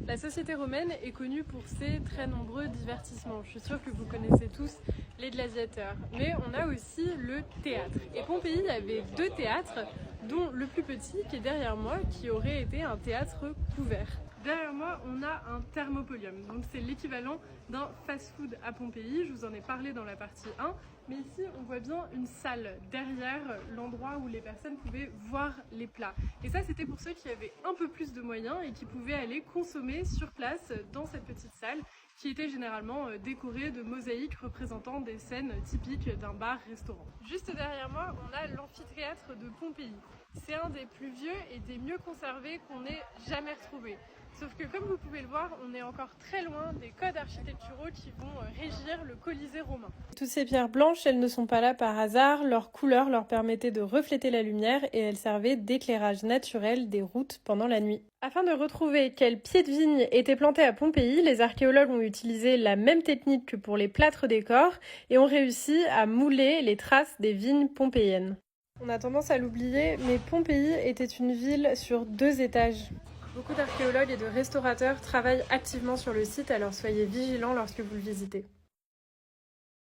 La société romaine est connue pour ses très nombreux divertissements. Je suis sûre que vous connaissez tous les gladiateurs. Mais on a aussi le théâtre. Et Pompéi avait 2 théâtres, dont le plus petit qui est derrière moi, qui aurait été un théâtre couvert. Derrière moi, on a un thermopolium, donc c'est l'équivalent d'un fast-food à Pompéi. Je vous en ai parlé dans la partie 1, mais ici on voit bien une salle derrière l'endroit où les personnes pouvaient voir les plats. Et ça, c'était pour ceux qui avaient un peu plus de moyens et qui pouvaient aller consommer sur place dans cette petite salle qui était généralement décorée de mosaïques représentant des scènes typiques d'un bar-restaurant. Juste derrière moi, on a l'amphithéâtre de Pompéi. C'est un des plus vieux et des mieux conservés qu'on ait jamais retrouvé. Sauf que comme vous pouvez le voir, on est encore très loin des codes architecturaux qui vont régir le Colisée romain. Toutes ces pierres blanches, elles ne sont pas là par hasard, leur couleur leur permettait de refléter la lumière et elles servaient d'éclairage naturel des routes pendant la nuit. Afin de retrouver quels pieds de vigne étaient plantés à Pompéi, les archéologues ont utilisé la même technique que pour les plâtres décors et ont réussi à mouler les traces des vignes pompéiennes. On a tendance à l'oublier, mais Pompéi était une ville sur 2 étages. Beaucoup d'archéologues et de restaurateurs travaillent activement sur le site, alors soyez vigilants lorsque vous le visitez.